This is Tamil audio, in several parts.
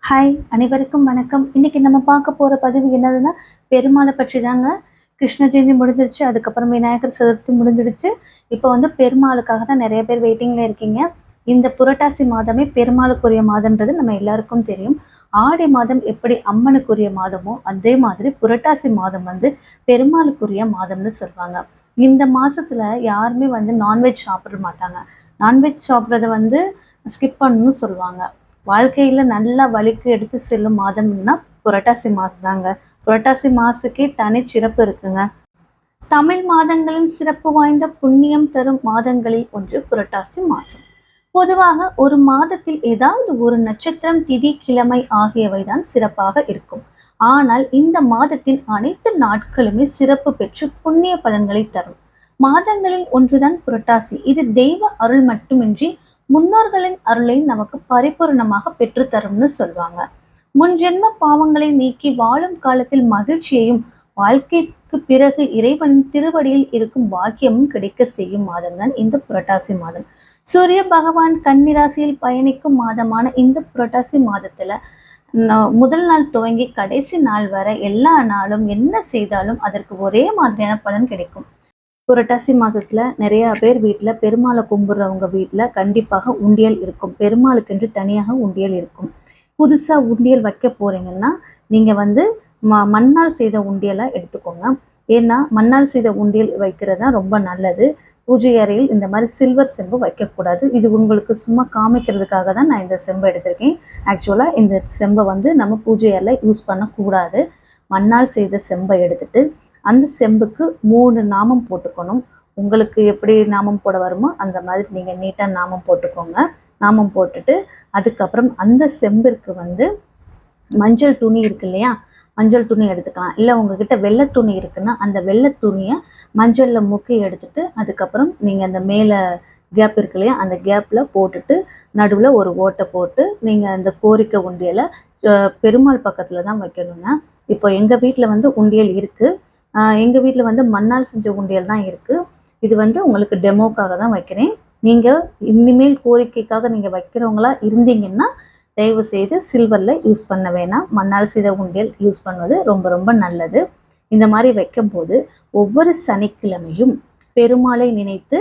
ஹாய் அனைவருக்கும் வணக்கம். இன்னைக்கு நம்ம பார்க்க போற பதிவு என்னதுன்னா, பெருமாளை பற்றி தாங்க. கிருஷ்ண ஜெயந்தி முடிஞ்சிருச்சு. அதுக்கப்புறம் விநாயகர் சதுர்த்தி முடிஞ்சிடுச்சு. இப்போ வந்து பெருமாளுக்காக தான் நிறைய பேர் வெயிட்டிங்ல இருக்கீங்க. இந்த புரட்டாசி மாதமே பெருமாளுக்குரிய மாதம்ன்றது நம்ம எல்லாருக்கும் தெரியும். ஆடி மாதம் எப்படி அம்மனுக்குரிய மாதமோ அதே மாதிரி புரட்டாசி மாதம் வந்து பெருமாளுக்குரிய மாதம்னு சொல்லுவாங்க. இந்த மாசத்துல யாருமே வந்து நான்வெஜ் சாப்பிட மாட்டாங்க. நான்வெஜ் சாப்பிட்றத வந்து ஸ்கிப் பண்ணணும்னு சொல்லுவாங்க. வாழ்க்கையில நல்லா வழிக்கு எடுத்து செல்லும் மாதம்னா புரட்டாசி மாதம் தாங்க. புரட்டாசி மாசத்துக்கே தனி சிறப்பு இருக்குங்க. தமிழ் மாதங்களின் சிறப்பு வாய்ந்த புண்ணியம் தரும் மாதங்களில் ஒன்று புரட்டாசி மாசம். பொதுவாக ஒரு மாதத்தில் ஏதாவது ஒரு நட்சத்திரம், திதி, கிழமை ஆகியவைதான் சிறப்பாக இருக்கும். ஆனால் இந்த மாதத்தின் அனைத்து நாட்களுமே சிறப்பு பெற்று புண்ணிய பலன்களை தரும் மாதங்களில் ஒன்றுதான் புரட்டாசி. இது தெய்வ அருள் மட்டுமின்றி முன்னோர்களின் அருளை நமக்கு பரிபூர்ணமாக பெற்று தரும்னு சொல்வாங்க. முன் ஜென்ம பாவங்களை நீக்கி வாழும் காலத்தில் மகிழ்ச்சியையும் வாழ்க்கைக்கு பிறகு இறைவனின் திருவடியில் இருக்கும் பாக்கியமும் கிடைக்க செய்யும் மாதம் தான் இந்த புரட்டாசி மாதம். சூரிய பகவான் கன்னிராசியில் பயணிக்கும் மாதமான இந்த புரட்டாசி மாதத்துல முதல் நாள் துவங்கி கடைசி நாள் வரை எல்லா நாளும் என்ன செய்தாலும் அதற்கு ஒரே மாதிரியான பலன் கிடைக்கும். புரட்டாசி மாசத்துல நிறைய பேர் வீட்டில் பெருமாளை கும்பிட்றவங்க வீட்டில் கண்டிப்பாக உண்டியல் இருக்கும். பெருமாளுக்கென்று தனியாக உண்டியல் இருக்கும். புதுசாக உண்டியல் வைக்க போறீங்கன்னா நீங்கள் வந்து மண்ணால் செய்த உண்டியலாக எடுத்துக்கோங்க. ஏன்னா மண்ணால் செய்த உண்டியல் வைக்கிறது தான் ரொம்ப நல்லது. பூஜை அறையில் இந்த மாதிரி சில்வர் செம்பு வைக்கக்கூடாது. இது உங்களுக்கு சும்மா காமிக்கிறதுக்காக தான் நான் இந்த செம்பை எடுத்திருக்கேன். ஆக்சுவலாக இந்த செம்பை வந்து நம்ம பூஜை அறையில் யூஸ் பண்ணக்கூடாது. மண்ணால் செய்த செம்பை எடுத்துட்டு அந்த செம்புக்கு 3 நாமம் போட்டுக்கணும். உங்களுக்கு எப்படி நாமம் போட வருமோ அந்த மாதிரி நீங்கள் நீட்டாக நாமம் போட்டுக்கோங்க. நாமம் போட்டுட்டு அதுக்கப்புறம் அந்த செம்பிற்கு வந்து மஞ்சள் துணி இருக்கு இல்லையா, மஞ்சள் துணி எடுத்துக்கலாம். இல்லை உங்ககிட்ட வெள்ளை துணி இருக்குன்னா அந்த வெள்ளை துணியை மஞ்சளில் முக்கி எடுத்துட்டு அதுக்கப்புறம் நீங்கள் அந்த மேலே கேப் இருக்கு இல்லையா, அந்த கேப்பில் போட்டுட்டு நடுவில் ஒரு ஓட்டை போட்டு நீங்கள் அந்த கோரிக்கை உண்டியலை பெருமாள் பக்கத்தில் தான் வைக்கணுங்க. இப்போ எங்கள் வீட்டில் வந்து உண்டியல் இருக்குது. எங்கள் வீட்டில் வந்து மண்ணால் செஞ்ச உண்டியல் தான் இருக்குது. இது வந்து உங்களுக்கு டெமோக்காக தான் வைக்கிறேன். நீங்கள் இனிமேல் கோரிக்கைக்காக நீங்கள் வைக்கிறவங்களா இருந்தீங்கன்னா தயவு செய்து சில்வரில் யூஸ் பண்ண வேணாம். மண்ணால் செய்த உண்டியல் யூஸ் பண்ணுவது ரொம்ப ரொம்ப நல்லது. இந்த மாதிரி வைக்கும்போது ஒவ்வொரு சனிக்கிழமையும் பெருமாளை நினைத்து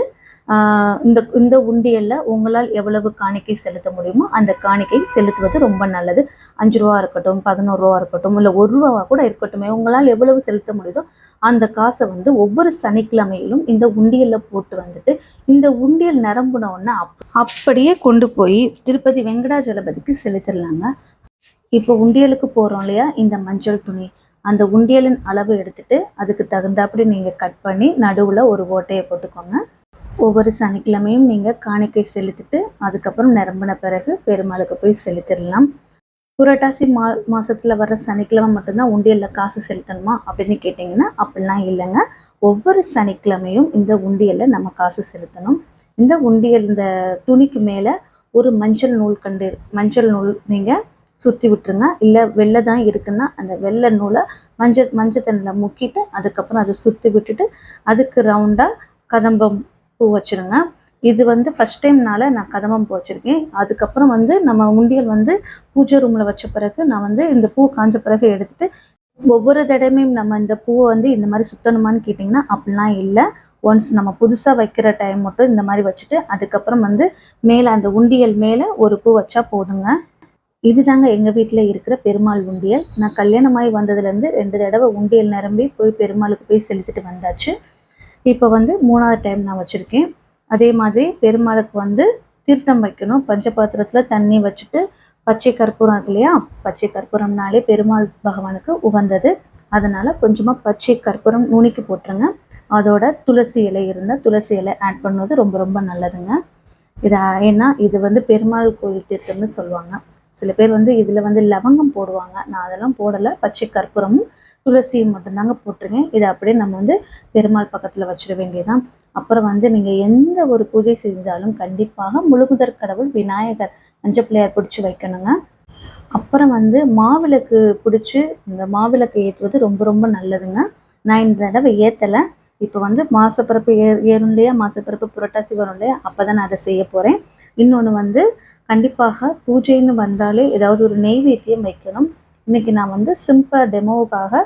இந்த இந்த உண்டியலில் உங்களால் எவ்வளவு காணிக்கை செலுத்த முடியுமோ அந்த காணிக்கை செலுத்துவது ரொம்ப நல்லது. 5 ரூபா இருக்கட்டும், 11 ரூபா இருக்கட்டும், இல்லை 1 ரூபா கூட இருக்கட்டும். உங்களால் எவ்வளவு செலுத்த முடியுதோ அந்த காசை வந்து ஒவ்வொரு சனிக்கிழமையிலும் இந்த உண்டியலில் போட்டு வந்துட்டு இந்த உண்டியல் நிரம்புனோன்னா அப்படியே கொண்டு போய் திருப்பதி வெங்கடாஜலபதிக்கு செலுத்திடலாங்க. இப்போ உண்டியலுக்கு போகிறோம் இல்லையா, இந்த மஞ்சள் துணி அந்த உண்டியலின் அளவு எடுத்துட்டு அதுக்கு தகுந்தாப்படி நீங்கள் கட் பண்ணி நடுவில் ஒரு ஓட்டையை போட்டுக்கோங்க. ஒவ்வொரு சனிக்கிழமையும் நீங்கள் காணிக்கை செலுத்திட்டு அதுக்கப்புறம் நிரம்பின பிறகு பெருமாளுக்கு போய் செலுத்திடலாம். புரட்டாசி மாதத்தில் வர்ற சனிக்கிழமை மட்டும்தான் உண்டியலில் காசு செலுத்தணுமா அப்படின்னு கேட்டிங்கன்னா அப்படிலாம் இல்லைங்க. ஒவ்வொரு சனிக்கிழமையும் இந்த உண்டியலில் நம்ம காசு செலுத்தணும். இந்த உண்டியல் இந்த துணிக்கு மேலே ஒரு மஞ்சள் நூல் நீங்கள் சுற்றி விட்டுருங்க. இல்லை வெள்ளை தான் இருக்குன்னா அந்த வெள்ளை நூலை மஞ்சள் தண்ணியில் முக்கிட்டு அதுக்கப்புறம் அதை சுற்றி விட்டுட்டு அதுக்கு ரவுண்டாக கதம்பம் பூ வச்சுருங்க. இது வந்து ஃபஸ்ட் டைம்னால நான் கதம்பம் பூ வச்சுருக்கேன். அதுக்கப்புறம் வந்து நம்ம உண்டியல் வந்து பூஜை ரூமில் வச்ச பிறகு நான் வந்து இந்த பூ காஞ்ச பிறகு எடுத்துகிட்டு ஒவ்வொரு தடவையும் நம்ம இந்த பூவை வந்து இந்த மாதிரி சுத்தணுமான்னு கேட்டிங்கன்னா அப்படிலாம் இல்லை. ஒன்ஸ் நம்ம புதுசாக வைக்கிற டைம் மட்டும் இந்த மாதிரி வச்சுட்டு அதுக்கப்புறம் வந்து மேலே அந்த உண்டியல் மேலே ஒரு பூ வச்சா போதுங்க. இதுதாங்க எங்கள் வீட்டில் இருக்கிற பெருமாள் உண்டியல். நான் கல்யாணமாகி வந்ததுலேருந்து 2 தடவை உண்டியல் நிரம்பி போய் பெருமாளுக்கு போய் செலுத்திட்டு வந்தாச்சு. இப்போ வந்து 3ஆவது டைம் நான் வச்சுருக்கேன். அதே மாதிரி பெருமாளுக்கு வந்து தீர்த்தம் வைக்கணும். பஞ்சபாத்திரத்தில் தண்ணி வச்சுட்டு பச்சை கற்பூரம் இருக்கு இல்லையா, பச்சை கற்பூரம்னாலே பெருமாள் பகவானுக்கு உகந்தது. அதனால் கொஞ்சமாக பச்சை கற்பூரம் நுணுக்கி போட்டுருங்க. அதோட துளசி இலை இருந்தால் துளசி இலை ஆட் பண்ணுவது ரொம்ப ரொம்ப நல்லதுங்க. ஏன்னா இது வந்து பெருமாள் கோயில் தீர்த்தம்னு சொல்லுவாங்க. சில பேர் வந்து இதில் வந்து லவங்கம் போடுவாங்க. நான் அதெல்லாம் போடலை. பச்சை கற்பூரமும் துளசியும் மட்டும்தாங்க போட்டிருக்கேன். இதை அப்படியே நம்ம வந்து பெருமாள் பக்கத்தில் வச்சிட வேண்டியதான். அப்புறம் வந்து நீங்கள் எந்த ஒரு பூஜை செஞ்சாலும் கண்டிப்பாக முழுமுதற் கடவுள் விநாயகர் மஞ்சள் பிள்ளையார் பிடிச்சி வைக்கணுங்க. அப்புறம் வந்து மாவிளக்கு பிடிச்சி இந்த மாவிளக்கு ஏற்றுவது ரொம்ப ரொம்ப நல்லதுங்க. நான் இந்த தடவை ஏற்றலை. இப்போ வந்து மாசப்பிறப்பு ஏறும் இல்லையா, மாசப்பிறப்பு புரட்டாசி வரும் இல்லையா, அப்போ தான் நான் அதை செய்ய போகிறேன். இன்னொன்று வந்து கண்டிப்பாக பூஜைன்னு வந்தாலே ஏதாவது ஒரு நெய்வேத்தியம் வைக்கணும். இன்னைக்கு நான் வந்து சிம்பிள் டெமோவுக்காக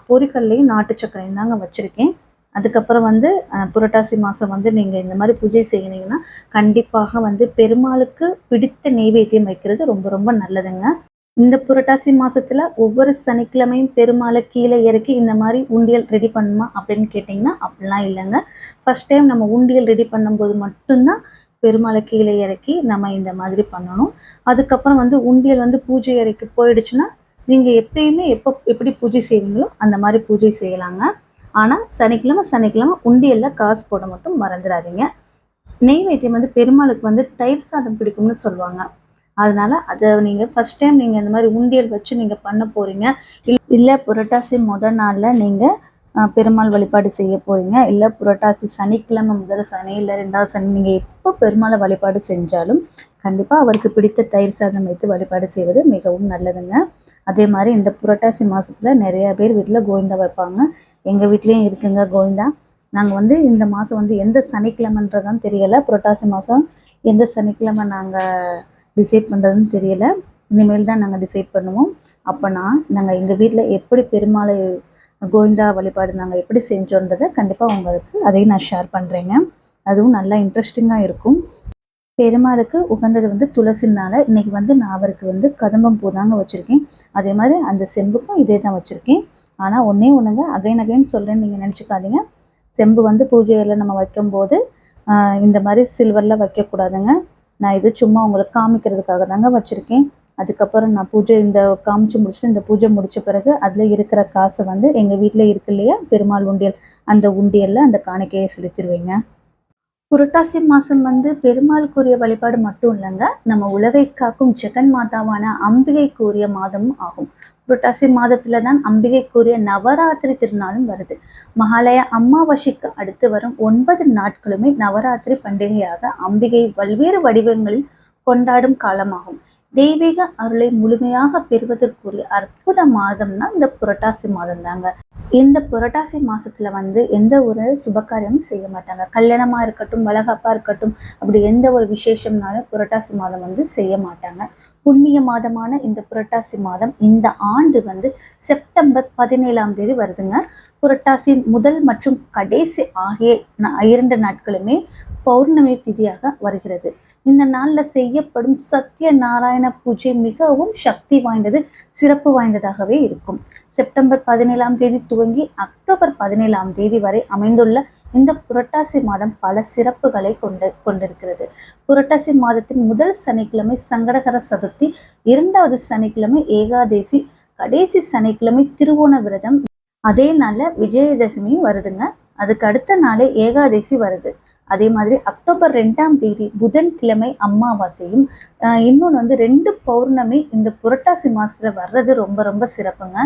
பொரிக்கல்லையும் நாட்டு சர்க்கரையும் தாங்க வச்சுருக்கேன். அதுக்கப்புறம் வந்து புரட்டாசி மாதம் வந்து நீங்கள் இந்த மாதிரி பூஜை செய்யணுங்கன்னா கண்டிப்பாக வந்து பெருமாளுக்கு பிடித்த நெய்வேத்தியம் வைக்கிறது ரொம்ப ரொம்ப நல்லதுங்க. இந்த புரட்டாசி மாசத்துல ஒவ்வொரு சனிக்கிழமையும் பெருமாளை கீழே இறக்கி இந்த மாதிரி உண்டியல் ரெடி பண்ணுமா அப்படின்னு கேட்டிங்கன்னா அப்படிலாம் இல்லைங்க. ஃபர்ஸ்ட் டைம் நம்ம உண்டியல் ரெடி பண்ணும்போது மட்டும்தான் பெருமாளை கீழே இறக்கி நம்ம இந்த மாதிரி பண்ணணும். அதுக்கப்புறம் வந்து உண்டியல் வந்து பூஜை அறைக்கு போயிடுச்சுன்னா நீங்கள் எப்பயுமே எப்படி பூஜை செய்வீங்களோ அந்த மாதிரி பூஜை செய்யலாங்க. ஆனால் சனிக்கிழமை சனிக்கிழமை உண்டியலில் காசு போட மட்டும் மறந்துடாதீங்க. நெய்வேத்தியம் வந்து பெருமாளுக்கு வந்து தயிர் சாதம் பிடிக்கும்னு சொல்லுவாங்க. அதனால அதை நீங்கள் ஃபர்ஸ்ட் டைம் நீங்கள் இந்த மாதிரி உண்டியல் வச்சு நீங்கள் பண்ண போகிறீங்க. இல்லை புரட்டாசி முதல் நாளில் நீங்கள் பெருமாள் வழிபாடு செய்ய போகிறீங்க, இல்லை புரட்டாசி சனிக்கிழமை முதல் சனி இல்லை 2வது சனி நீங்கள் எப்போ பெருமாளை வழிபாடு செஞ்சாலும் கண்டிப்பாக அவருக்கு பிடித்த தயிர் சாதம் வைத்து வழிபாடு செய்வது மிகவும் நல்லதுங்க. அதே மாதிரி இந்த புரட்டாசி மாதத்தில் நிறைய பேர் வீட்டில் கோவிந்தா வைப்பாங்க. எங்கள் வீட்லேயும் இருக்குங்க கோவிந்தா. நாங்கள் வந்து இந்த மாதம் வந்து எந்த சனிக்கிழமைன்றதான் தெரியலை, புரட்டாசி மாதம் எந்த சனிக்கிழமை நாங்கள் டிசைட் பண்ணுறதுன்னு தெரியலை. இனிமேல் தான் நாங்கள் டிசைட் பண்ணுவோம். அப்போனா நாங்கள் எங்கள் வீட்டில் எப்படி பெருமாளை கோவிந்தா வழிபாடு நாங்கள் எப்படி செஞ்சோன்றதை கண்டிப்பாக உங்களுக்கு அதையும் நான் ஷேர் பண்ணுறேங்க. அதுவும் நல்லா இன்ட்ரெஸ்டிங்காக இருக்கும். பெருமாளுக்கு உகந்தது வந்து துளசினால இன்றைக்கி வந்து நான் அவருக்கு வந்து கதம்பம் பூ தாங்க வச்சுருக்கேன். அதே மாதிரி அந்த செம்புக்கும் இதே தான் வச்சுருக்கேன். ஆனால் ஒன்றுங்க அகைன் சொல்கிறேன்னு நீங்கள் நினச்சிக்காதீங்க. செம்பு வந்து பூஜையில் நம்ம வைக்கும்போது இந்த மாதிரி சில்வரில் வைக்கக்கூடாதுங்க. நான் இது சும்மா உங்களுக்கு காமிக்கிறதுக்காக தாங்க வச்சுருக்கேன். அதுக்கப்புறம் நான் பூஜை இந்த காமிச்சு முடிச்சுட்டு இந்த பூஜை முடித்த பிறகு அதில் இருக்கிற காசை வந்து எங்கள் வீட்டில் இருக்கு இல்லையா பெருமாள் உண்டியல், அந்த உண்டியலில் அந்த காணிக்கையை செலுத்திடுவேங்க. புரட்டாசி மாதம் வந்து பெருமாளுக்குரிய வழிபாடு மட்டும் இல்லைங்க, நம்ம உலகை காக்கும் ஜெகன் மாதாவான அம்பிகைக்குரிய மாதமும் ஆகும். புரட்டாசி மாதத்துல தான் அம்பிகைக்குரிய நவராத்திரி திருநாளும் வருது. மகாலய அமாவாசைக்கு அடுத்து வரும் 9 நாட்களுமே நவராத்திரி பண்டிகையாக அம்பிகை பல்வேறு வடிவங்களில் கொண்டாடும் காலமாகும். தெய்வீக அருளை முழுமையாக பெறுவதற்குரிய அற்புத மாதம்னா இந்த புரட்டாசி மாதம் தாங்க. இந்த புரட்டாசி மாசத்துல வந்து எந்த ஒரு சுபகாரியமும் செய்ய மாட்டாங்க. கல்யாணமா இருக்கட்டும், வளகாப்பா இருக்கட்டும், அப்படி எந்த ஒரு விசேஷம்னாலும் புரட்டாசி மாதம் வந்து செய்ய மாட்டாங்க. புண்ணிய மாதமான இந்த புரட்டாசி மாதம் இந்த ஆண்டு வந்து செப்டம்பர் 17ஆம் தேதி வருதுங்க. புரட்டாசி முதல் மற்றும் கடைசி ஆகிய 2 நாட்களுமே பௌர்ணமி திதியாக வருகிறது. இந்த நாளில் செய்யப்படும் சத்திய நாராயண பூஜை மிகவும் சக்தி வாய்ந்தது, சிறப்பு வாய்ந்ததாகவே இருக்கும். செப்டம்பர் 17ஆம் தேதி துவங்கி அக்டோபர் 17ஆம் தேதி வரை அமைந்துள்ள இந்த புரட்டாசி மாதம் பல சிறப்புகளை கொண்டிருக்கிறது. புரட்டாசி மாதத்தின் முதல் சனிக்கிழமை சங்கடகர சதுர்த்தி, 2வது சனிக்கிழமை ஏகாதேசி, கடைசி சனிக்கிழமை திருவோண விரதம், அதே நாளில் விஜயதசமியும் வருதுங்க. அதுக்கு அடுத்த நாளே ஏகாதேசி வருது. அதே மாதிரி அக்டோபர் 2ஆம் தேதி புதன்கிழமை அமாவாசையும், இன்னொன்று வந்து 2 பௌர்ணமி இந்த புரட்டாசி மாதத்தில் வர்றது ரொம்ப ரொம்ப சிறப்புங்க.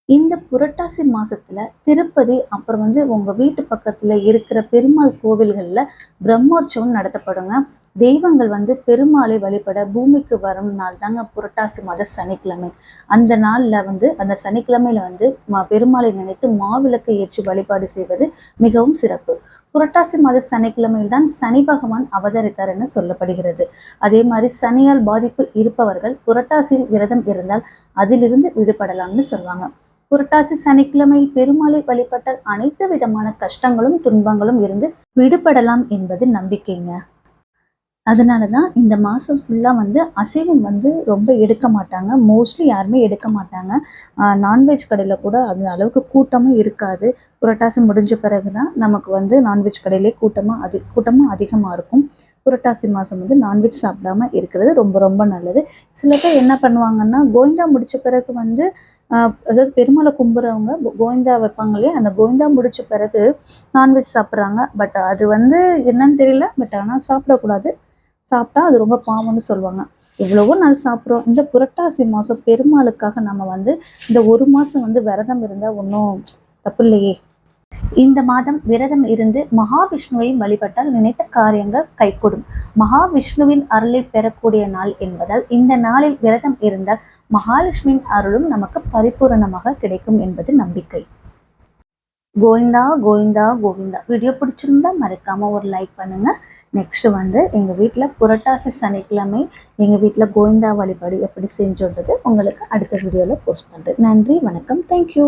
இந்த புரட்டாசி மாசத்துல திருப்பதி, அப்புறம் வந்து உங்க வீட்டு பக்கத்துல இருக்கிற பெருமாள் கோவில்கள்ல பிரம்மோற்சவம் நடத்தப்படுங்க. தெய்வங்கள் வந்து பெருமாளை வழிபட பூமிக்கு வரும் நாள் தாங்க புரட்டாசி மாத சனிக்கிழமை. அந்த நாள்ல வந்து அந்த சனிக்கிழமையில வந்து பெருமாளை நினைத்து மாவிளக்கு ஏற்றி வழிபாடு செய்வது மிகவும் சிறப்பு. புரட்டாசி மாத சனிக்கிழமையில் தான் சனி பகவான் அவதரித்தார் என சொல்லப்படுகிறது. அதே மாதிரி சனியால் பாதிப்பு இருப்பவர்கள் புரட்டாசியில் விரதம் இருந்தால் அதிலிருந்து விடுபடலாம்னு சொல்லுவாங்க. புரட்டாசி சனிக்கிழமையில் பெருமாளை வழிபட்டால் அனைத்து விதமான கஷ்டங்களும் துன்பங்களும் இருந்து விடுபடலாம் என்பது நம்பிக்கைங்க. அதனால தான் இந்த மாதம் ஃபுல்லாக வந்து அசைவம் வந்து ரொம்ப எடுக்க மாட்டாங்க. மோஸ்ட்லி யாருமே எடுக்க மாட்டாங்க. நான்வெஜ் கடையில் கூட அந்த அளவுக்கு கூட்டமும் இருக்காது. புரட்டாசி முடிஞ்ச பிறகு தான் நமக்கு வந்து நான்வெஜ் கடையிலே கூட்டமும் அதிகமாக இருக்கும். புரட்டாசி மாதம் வந்து நான்வெஜ் சாப்பிடாம இருக்கிறது ரொம்ப ரொம்ப நல்லது. சில பேர் என்ன பண்ணுவாங்கன்னா, கோவிந்தா முடித்த பிறகு வந்து அதாவது பெருமாளை கும்புறவங்க கோவிந்தா வைப்பாங்க இல்லையா, அந்த கோவிந்தா முடித்த பிறகு நான்வெஜ் சாப்பிட்றாங்க. பட் அது வந்து என்னன்னு தெரியல. பட் ஆனால் சாப்பிடக்கூடாது. சாப்பிட்டா அது ரொம்ப பாவம்னு சொல்லுவாங்க. எவ்வளவோ நாள் சாப்பிட்றோம். இந்த புரட்டாசி மாதம் பெருமாளுக்காக நம்ம வந்து இந்த 1 மாதம் வந்து விரதம் இருந்தால் ஒன்றும் தப்பு இல்லையே. இந்த மாதம் விரதம் இருந்து மகாவிஷ்ணுவை வழிபட்டால் நினைத்த காரியங்கள் கைகூடும். மகாவிஷ்ணுவின் அருளை பெறக்கூடிய நாள் என்பதால் இந்த நாளில் விரதம் இருந்தால் மகாலட்சுமியின் அருளும் நமக்கு பரிபூரணமாக கிடைக்கும் என்பது நம்பிக்கை. கோவிந்தா கோவிந்தா கோவிந்தா. வீடியோ பிடிச்சிருந்தா மறக்காம ஒரு லைக் பண்ணுங்க. நெக்ஸ்ட் வந்து எங்கள் வீட்டில் புரட்டாசி சனிக்கிழமை எங்கள் வீட்டில் கோவிந்தா வழிபாடு எப்படி செஞ்சோன்றது உங்களுக்கு அடுத்த வீடியோவில் போஸ்ட் பண்ணுறேன். நன்றி, வணக்கம், தேங்க்யூ.